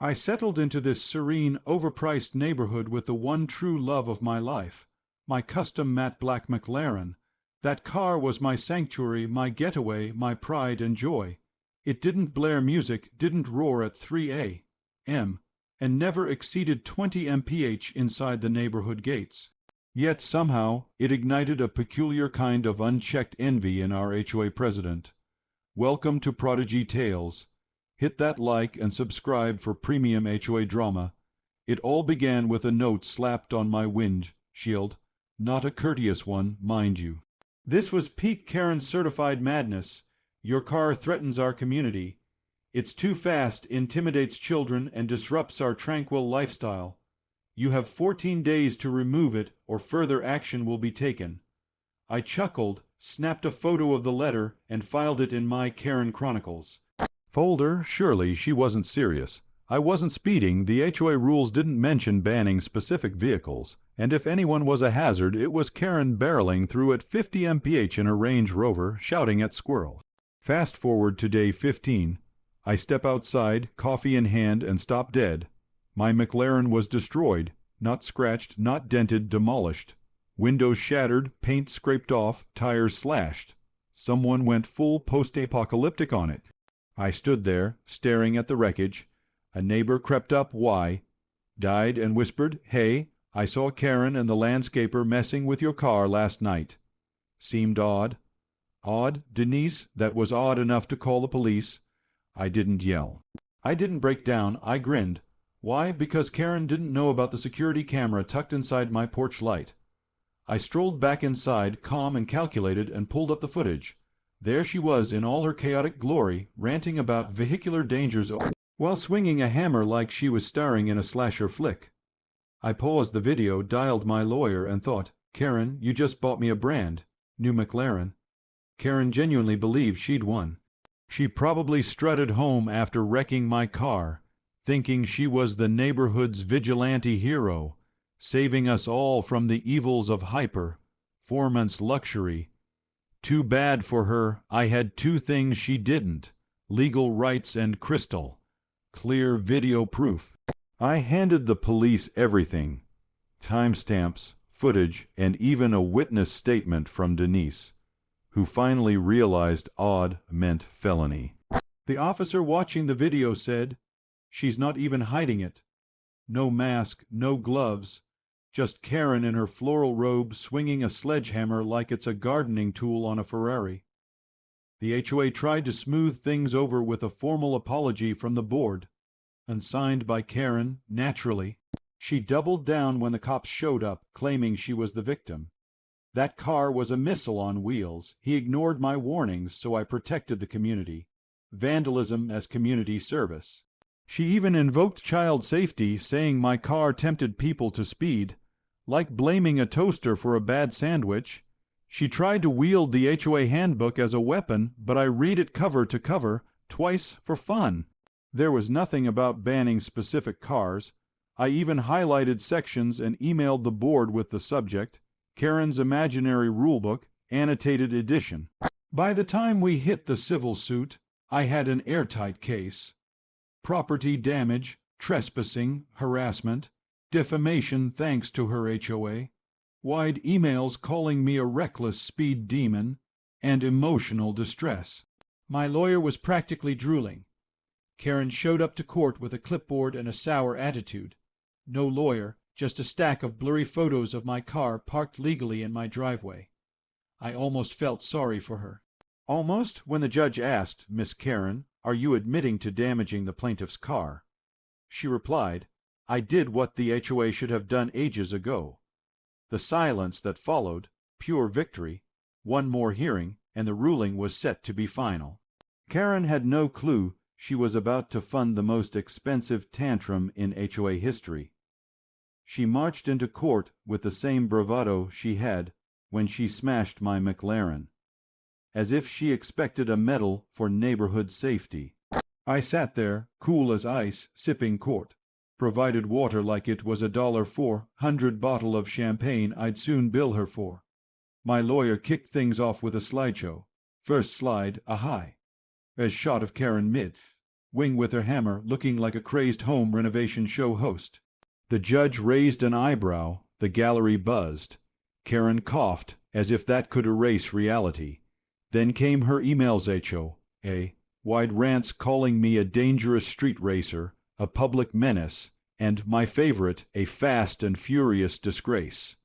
I settled into this serene, overpriced neighborhood with the one true love of my life, my custom matte black McLaren. That car was my sanctuary, my getaway, my pride and joy. It didn't blare music, didn't roar at 3 a.m., and never exceeded 20 mph inside the neighborhood gates. Yet somehow it ignited a peculiar kind of unchecked envy in our HOA president. Welcome to Prodigy Tales. Hit that like and subscribe for premium HOA drama. It all began with a note slapped on my windshield, not a courteous one, mind you. This was peak Karen certified madness. Your car threatens our community. It's too fast, intimidates children, and disrupts our tranquil lifestyle. You have 14 days to remove it, or further action will be taken. I chuckled, snapped a photo of the letter, and filed it in my Karen Chronicles folder. Surely she wasn't serious. I wasn't speeding, the HOA rules didn't mention banning specific vehicles, and if anyone was a hazard, it was Karen barreling through at 50 mph in a Range Rover, shouting at squirrels. Fast forward to day 15. I step outside, coffee in hand, and stop dead. My McLaren was destroyed, not scratched, not dented, demolished. Windows shattered, paint scraped off, tires slashed. Someone went full post-apocalyptic on it. I stood there, staring at the wreckage. A neighbor crept up, died, and whispered, "Hey, I saw Karen and the landscaper messing with your car last night." Seemed odd. Odd, Denise, that was odd enough to call the police. I didn't yell. I didn't break down, I grinned. Why? Because Karen didn't know about the security camera tucked inside my porch light. I strolled back inside, calm and calculated, and pulled up the footage. There she was in all her chaotic glory, ranting about vehicular dangers while swinging a hammer like she was starring in a slasher flick. I paused the video, dialed my lawyer, and thought, Karen, you just bought me a brand new McLaren. Karen genuinely believed she'd won. She probably strutted home after wrecking my car, thinking she was the neighborhood's vigilante hero, saving us all from the evils of hyper-formance luxury. Too bad for her, I had two things she didn't: legal rights and crystal clear video proof. I handed the police everything: timestamps, footage, and even a witness statement from Denise, who finally realized odd meant felony. The officer watching the video said, "She's not even hiding it. No mask, no gloves. Just Karen in her floral robe swinging a sledgehammer like it's a gardening tool on a Ferrari." The HOA tried to smooth things over with a formal apology from the board, unsigned by Karen, naturally. She doubled down when the cops showed up, claiming she was the victim. That car was a missile on wheels. He ignored my warnings, so I protected the community. Vandalism as community service. She even invoked child safety, saying my car tempted people to speed. Like blaming a toaster for a bad sandwich. She tried to wield the HOA handbook as a weapon, but I read it cover to cover, twice for fun. There was nothing about banning specific cars. I even highlighted sections and emailed the board with the subject, Karen's Imaginary Rulebook, annotated edition. By the time we hit the civil suit, I had an airtight case. Property damage, trespassing, harassment, defamation thanks to her HOA, wide emails calling me a reckless speed demon, and emotional distress. My lawyer was practically drooling. Karen showed up to court with a clipboard and a sour attitude. No lawyer, just a stack of blurry photos of my car parked legally in my driveway. I almost felt sorry for her. Almost, when the judge asked, "Miss Karen, are you admitting to damaging the plaintiff's car?" She replied, "I did what the HOA should have done ages ago." The silence that followed, pure victory, one more hearing, and the ruling was set to be final. Karen had no clue she was about to fund the most expensive tantrum in HOA history. She marched into court with the same bravado she had when she smashed my McLaren, as if she expected a medal for neighborhood safety. I sat there, cool as ice, sipping court. Provided water like it was $1.400 bottle of champagne I'd soon bill her for. My lawyer kicked things off with a slideshow. First slide, a high-res shot of Karen mid wing with her hammer, looking like a crazed home renovation show host. The judge raised an eyebrow, the gallery buzzed. Karen coughed, as if that could erase reality. Then came her emails, HOA, wide rants calling me a dangerous street racer, a public menace, and, my favorite, a fast and furious disgrace.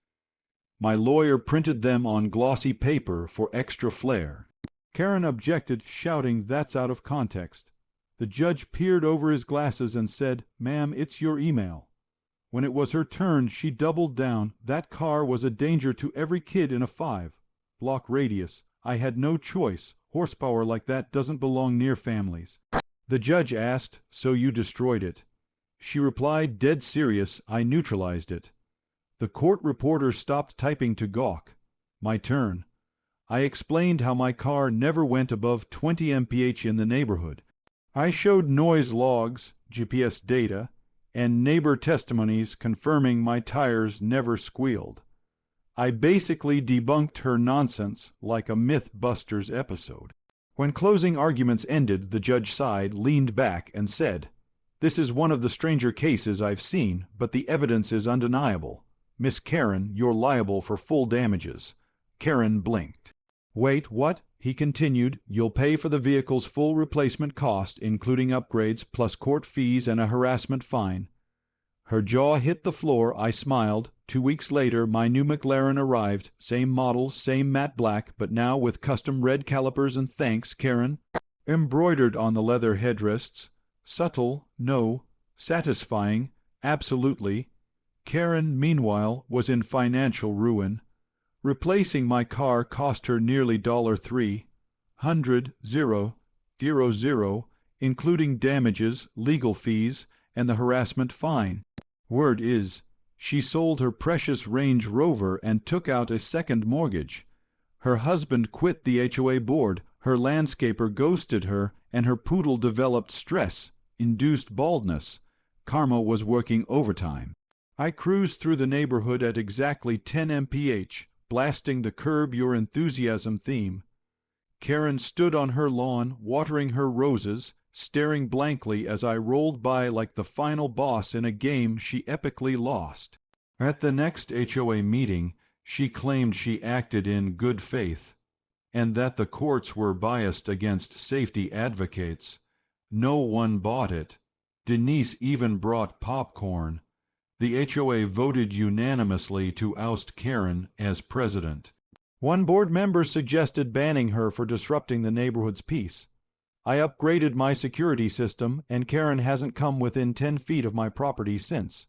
My lawyer printed them on glossy paper for extra flair. Karen objected, shouting, "That's out of context." The judge peered over his glasses and said, "Ma'am, it's your email." When it was her turn, she doubled down. That car was a danger to every kid in a 5-block radius. I had no choice. Horsepower like that doesn't belong near families. The judge asked, "So you destroyed it?" She replied, dead serious, "I neutralized it." The court reporter stopped typing to gawk. My turn. I explained how my car never went above 20 mph in the neighborhood. I showed noise logs, GPS data, and neighbor testimonies confirming my tires never squealed. I basically debunked her nonsense like a Mythbusters episode. When closing arguments ended, the judge sighed, leaned back, and said, "This is one of the stranger cases I've seen, but the evidence is undeniable. Miss Karen, you're liable for full damages." Karen blinked. "Wait, what?" he continued. "You'll pay for the vehicle's full replacement cost, including upgrades, plus court fees and a harassment fine." Her jaw hit the floor. I smiled. 2 weeks later, my new McLaren arrived. Same model, same matte black, but now with custom red calipers and "Thanks, Karen" embroidered on the leather headrests. Subtle, no. Satisfying, absolutely. Karen, meanwhile, was in financial ruin. Replacing my car cost her nearly $300,000, including damages, legal fees, and the harassment fine. Word is, she sold her precious Range Rover and took out a second mortgage. Her husband quit the HOA board, her landscaper ghosted her, and her poodle developed stress-induced baldness. Karma was working overtime. I cruised through the neighborhood at exactly 10 mph, blasting the Curb Your Enthusiasm theme. Karen stood on her lawn, watering her roses, staring blankly as I rolled by like the final boss in a game she epically lost. At the next HOA meeting, she claimed she acted in good faith, and that the courts were biased against safety advocates. No one bought it. Denise even brought popcorn. The HOA voted unanimously to oust Karen as president. One board member suggested banning her for disrupting the neighborhood's peace. I upgraded my security system, and Karen hasn't come within 10 feet of my property since.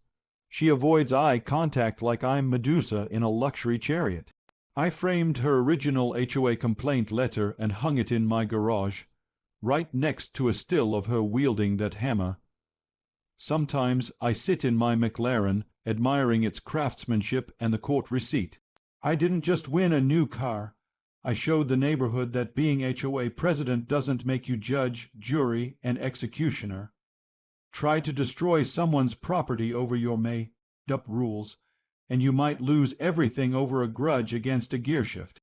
She avoids eye contact like I'm Medusa in a luxury chariot. I framed her original HOA complaint letter and hung it in my garage, right next to a still of her wielding that hammer. Sometimes I sit in my McLaren, admiring its craftsmanship and the court receipt. I didn't just win a new car. I showed the neighborhood that being HOA president doesn't make you judge, jury, and executioner. Try to destroy someone's property over your made-up rules, and you might lose everything over a grudge against a gearshift.